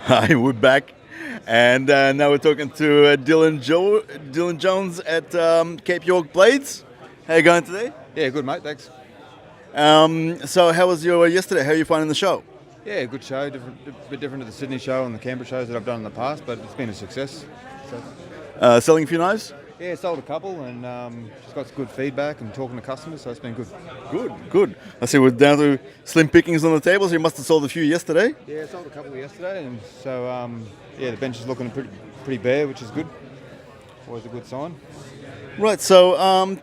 Hi, we're back, and now we're talking to Dylan Jones at Cape York Blades. How you going today? Yeah, good mate, thanks. So how was your yesterday? How are you finding the show? Yeah, good show, a bit different to the Sydney show and the Canberra shows that I've done in the past, but it's been a success. So, Selling a few knives? yeah, sold a couple and just got some good feedback and talking to customers, so it's been good. Good. I see we're down to slim pickings on the table, so you must have sold a few yesterday. Yeah, sold a couple yesterday, and so yeah, the bench is looking pretty bare, which is good. Always a good sign. Right, so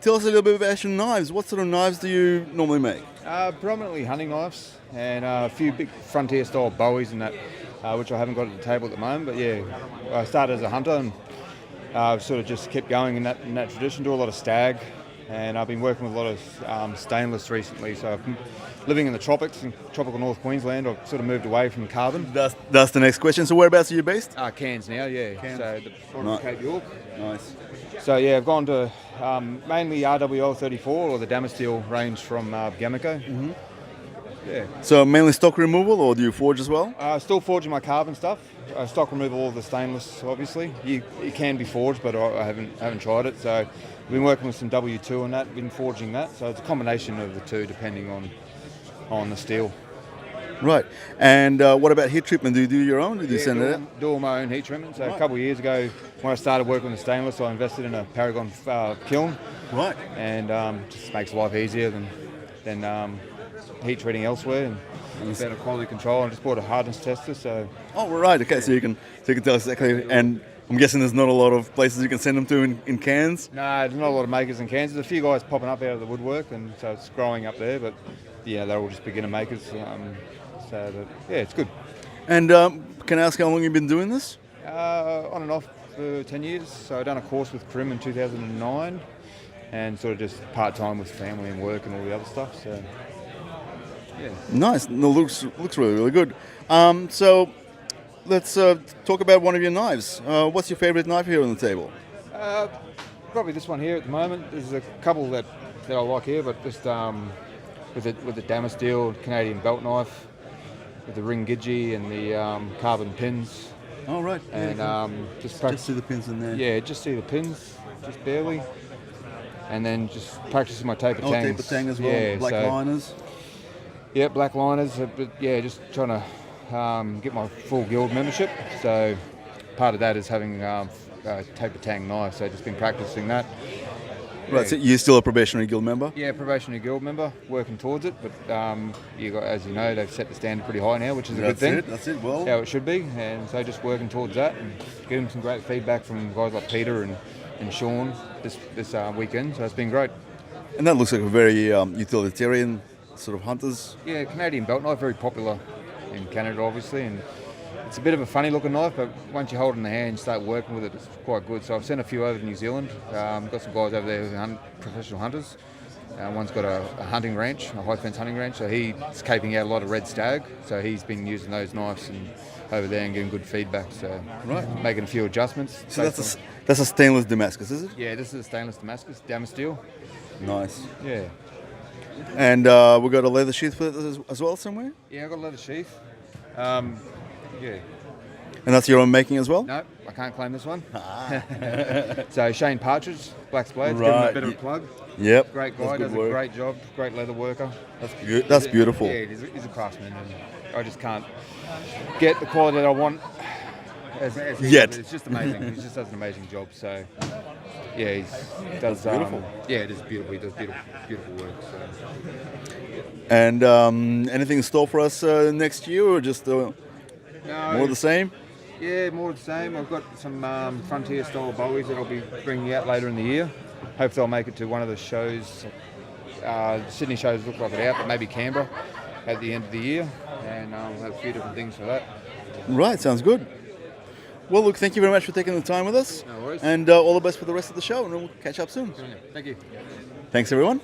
tell us a little bit about your knives. What sort of knives do you normally make? Predominantly hunting knives and a few big frontier style bowies and that, which I haven't got at the table at the moment. But yeah, I started as a hunter and sort of just kept going in that tradition. Do a lot of stag, and I've been working with a lot of stainless recently. So I've been living in the tropics in tropical North Queensland. I've sort of moved away from carbon. That's the next question. So whereabouts are you based? Cairns now, yeah. Cairns. So the bottom of Cape York. Nice. So yeah, I've gone to mainly RWL 34 or the Damasteel range from Gamico. Mm-hmm. Yeah. So mainly stock removal, or do you forge as well? Still forging my carbon stuff. Stock removal, all the stainless, obviously. You can be forged, but I haven't tried it. So we've been working with some W2 on that, been forging that. So it's a combination of the two, depending on the steel. Right. And what about heat treatment? Do you do your own? Or do you send it out? Do all my own heat treatment. So Right. a couple of years ago, when I started working with stainless, I invested in a Paragon kiln. Right. And just makes life easier than heat treating elsewhere, and better quality control. I just bought a hardness tester, so Oh, right. Okay, so you can tell us exactly. And I'm guessing there's not a lot of places you can send them to in Cairns. no, there's not a lot of makers in Cairns. There's a few guys popping up out of the woodwork, and so it's growing up there. But yeah, they're all just beginner makers. Yeah, it's good. And can I ask how long you've been doing this? On and off for 10 years. So I done a course with Krim in 2009, and sort of just part time with family and work and all the other stuff. So. Yeah. Nice. No, looks really good. So let's talk about one of your knives. What's your favorite knife here on the table? Probably this one here at the moment. There's a couple that I like here, but just with the Damasteel Canadian belt knife, with the ring gidgee and the carbon pins, Oh, right. and just see the pins in there. yeah, just see the pins, just barely, and then just practicing my taper Oh, tangs. taper tang as well. Yeah, Black liners. Yeah, black liners, but yeah, just trying to get my full guild membership. So part of that is having a taper tang knife. So just been practicing that. Right. So you're still a probationary guild member. Yeah, probationary guild member, working towards it. But as you know, they've set the standard pretty high now, which is a good thing. That's it. Well, How it should be, and so just working towards that and getting some great feedback from guys like Peter and Sean this weekend. So it's been great. and that looks like a very utilitarian sort of hunters. Yeah, Canadian belt knife, very popular in Canada, obviously, and it's a bit of a funny looking knife, but once you hold it in the hand and start working with it, it's quite good. So I've sent a few over to New Zealand. Got some guys over there who hunt, professional hunters. One's got a hunting ranch, a high fence hunting ranch, so he's caping out a lot of red stag. So he's been using those knives and over there and getting good feedback. So Right. making a few adjustments. So that's a stainless Damascus, is it? Yeah, this is a stainless Damascus, Damasteel. Nice. Yeah. And we've got a leather sheath for it as well somewhere. Yeah, I've got a leather sheath. Yeah. And that's your own making as well. No, I can't claim this one. So Shane Partridge, Black's Blades, give him Right, a bit of a plug. Yep. Great guy, that's good does a work. great job, great leather worker. That's beautiful. Yeah, he's a craftsman, and I just can't get the quality that I want. As he Yet. does. It's just amazing. He just does an amazing job. So, yeah, he does. beautiful. Yeah, it is beautiful. He does beautiful work. So. And anything in store for us next year, or just No, more of the same? Yeah, more of the same. I've got some frontier style bowies that I'll be bringing out later in the year. Hopefully I'll make it to one of the shows. Sydney shows look like it out, but maybe Canberra at the end of the year. And I'll have a few different things for that. Right, sounds good. Well, look, thank you very much for taking the time with us. No worries. And all the best for the rest of the show, and we'll catch up soon. Thank you. Thanks, everyone.